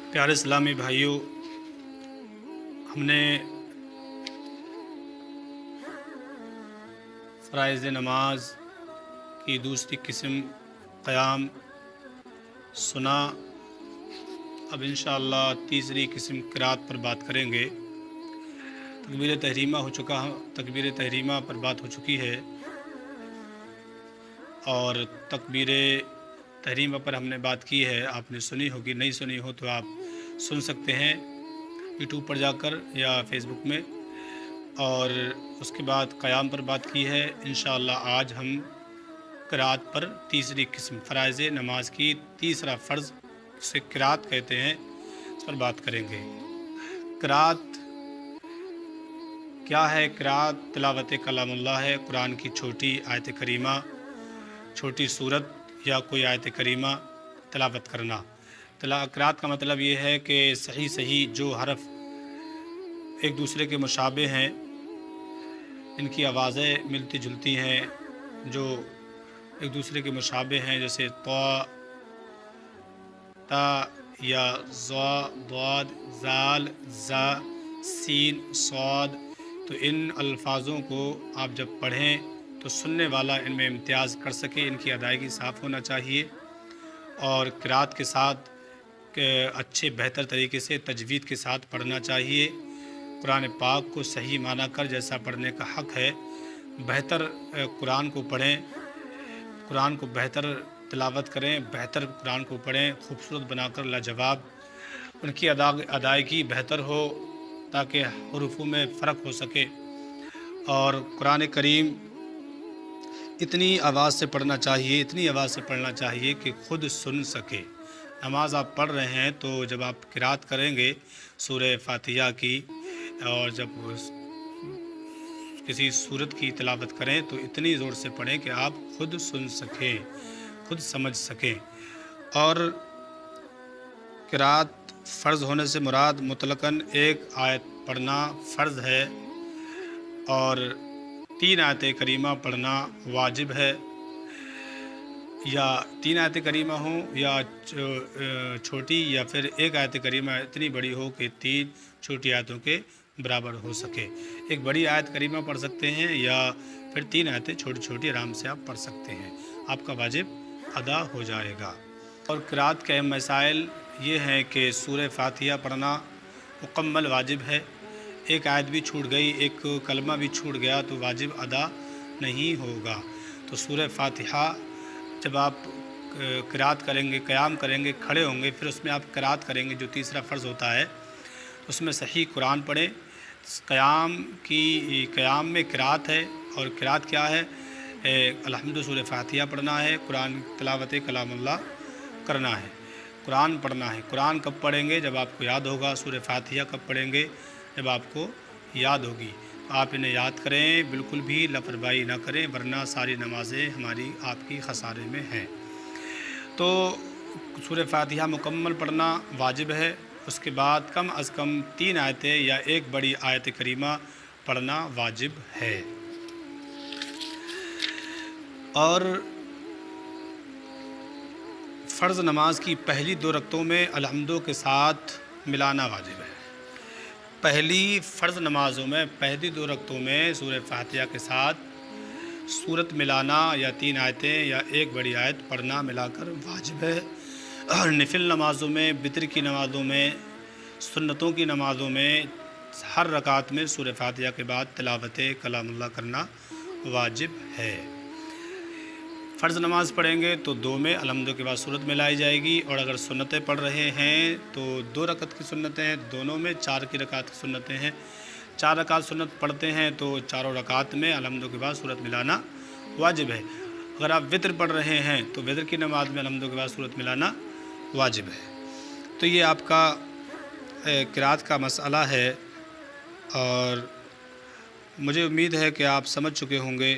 प्यारे इस्लामी भाइयों, हमने फ़राइज़ नमाज की दूसरी किस्म क़याम सुना। अब इंशाअल्लाह तीसरी किस्म क़िराअत पर बात करेंगे। तकबीर तहरीमा पर बात हो चुकी है और तकबीर तहरीमा पर हमने बात की है। आपने सुनी होगी, नहीं सुनी हो तो आप सुन सकते हैं यूट्यूब पर जाकर या फेसबुक में। और उसके बाद क़याम पर बात की है। इंशाअल्लाह आज हम क़िराअत पर तीसरी किस्म फ़राइज़ नमाज की तीसरा फ़र्ज़ से क़िराअत कहते हैं, इस पर बात करेंगे। क़िराअत क्या है? क़िराअत तिलावत कलामुल्लाह है। कुरान की छोटी आयत करीमा, छोटी सूरत या कोई आयत करीमा तिलावत करना। क़िराअत का मतलब ये है कि सही जो हरफ एक दूसरे के मुशाबे हैं, इनकी आवाज़ें मिलती जुलती हैं, जो एक दूसरे के मुशाबे हैं, जैसे ता या ज़ा, दाद, ज़ाल, ज़ा, सीन, स्वाद। तो इन अल्फाज़ों को आप जब पढ़ें तो सुनने वाला इनमें इम्तियाज़ कर सके, इनकी अदायगी साफ़ होना चाहिए और क़िराअत के साथ अच्छे बेहतर तरीके से तजवीद के साथ पढ़ना चाहिए। कुरान पाक को सही माना कर जैसा पढ़ने का हक़ है, बेहतर कुरान को पढ़ें, कुरान को बेहतर तिलावत करें, बेहतर कुरान को पढ़ें, खूबसूरत बनाकर लाजवाब उनकी अदायगी बेहतर हो ताकि हुरूफ़ों में फ़र्क हो सके। और कुरान करीम इतनी आवाज़ से पढ़ना चाहिए, इतनी आवाज़ से पढ़ना चाहिए कि ख़ुद सुन सके। नमाज आप पढ़ रहे हैं तो जब आप क़िराअत करेंगे सूरह फ़ातिहा की और जब किसी सूरत की तिलावत करें तो इतनी ज़ोर से पढ़ें कि आप ख़ुद सुन सकें, ख़ुद समझ सकें। और क़िराअत फ़र्ज़ होने से मुराद मुतलक़न एक आयत पढ़ना फ़र्ज़ है और 3 आयत करीमा पढ़ना वाजिब है, या 3 आयत करीमा हो या छोटी, या फिर एक आयत करीमा इतनी बड़ी हो कि 3 छोटी आयतों के बराबर हो सके। एक बड़ी आयत करीमा पढ़ सकते हैं या फिर 3 आयतें छोटी छोटी आराम से आप पढ़ सकते हैं, आपका वाजिब अदा हो जाएगा। और क़िराअत के अहम मसाइल ये हैं कि सूरह फ़ातिहा पढ़ना मुकम्मल वाजिब है। एक आयत भी छूट गई, एक कलमा भी छूट गया तो वाजिब अदा नहीं होगा। तो सूरह फ़ातिहा जब आप क़िराअत करेंगे, क़याम करेंगे, खड़े होंगे, फिर उसमें आप क़िराअत करेंगे जो तीसरा फ़र्ज़ होता है, उसमें सही कुरान पढ़ें। क़याम में क़िराअत है और क़िराअत क्या है? अल्हम्दु सूरह फ़ातिहा पढ़ना है, कुरान तिलावत कलामुल्लाह करना है, कुरान पढ़ना है। कुरान कब पढ़ेंगे? जब आपको याद होगा। सूरह फ़ातिहा कब पढ़ेंगे? जब आपको याद होगी। तो आप इन्हें याद करें, बिल्कुल भी लापरवाही ना करें, वरना सारी नमाज़ें हमारी आपकी खसारे में हैं। तो सूरह फ़ातिहा मुकम्मल पढ़ना वाजिब है। उसके बाद कम अज़ कम 3 आयतें या एक बड़ी आयत करीमा पढ़ना वाजिब है। और फ़र्ज़ नमाज की पहली 2 रकतों में अलहम्दो के साथ मिलाना वाजिब है। पहली फ़र्ज़ नमाज़ों में पहली 2 रकतों में सूरह फ़ातिहा के साथ सूरत मिलाना या 3 आयतें या एक बड़ी आयत पढ़ना मिलाकर वाजिब है। और नफिल नमाज़ों में, वितर की नमाज़ों में, सुन्नतों की नमाज़ों में हर रकात में सूरह फ़ातिहा के बाद तिलावत कलामुल्लाह करना वाजिब है। फ़र्ज़ नमाज़ पढ़ेंगे तो 2 में अलहम्दु के बाद सूरत मिलाई जाएगी, और अगर सुन्नतें पढ़ रहे हैं तो 2 रकत की सुन्नतें हैं, दोनों में 4 की रकात की सुन्नतें हैं। 4 रकात सुन्नत पढ़ते हैं तो चारों रकात में अलहम्दु के बाद सूरत मिलाना वाजिब है। अगर आप वितर पढ़ रहे हैं तो वितर की नमाज़ में अलहम्दु के बाद सूरत मिलाना वाजिब है। तो ये आपका क़िराअत का मसला है और मुझे उम्मीद है कि आप समझ चुके होंगे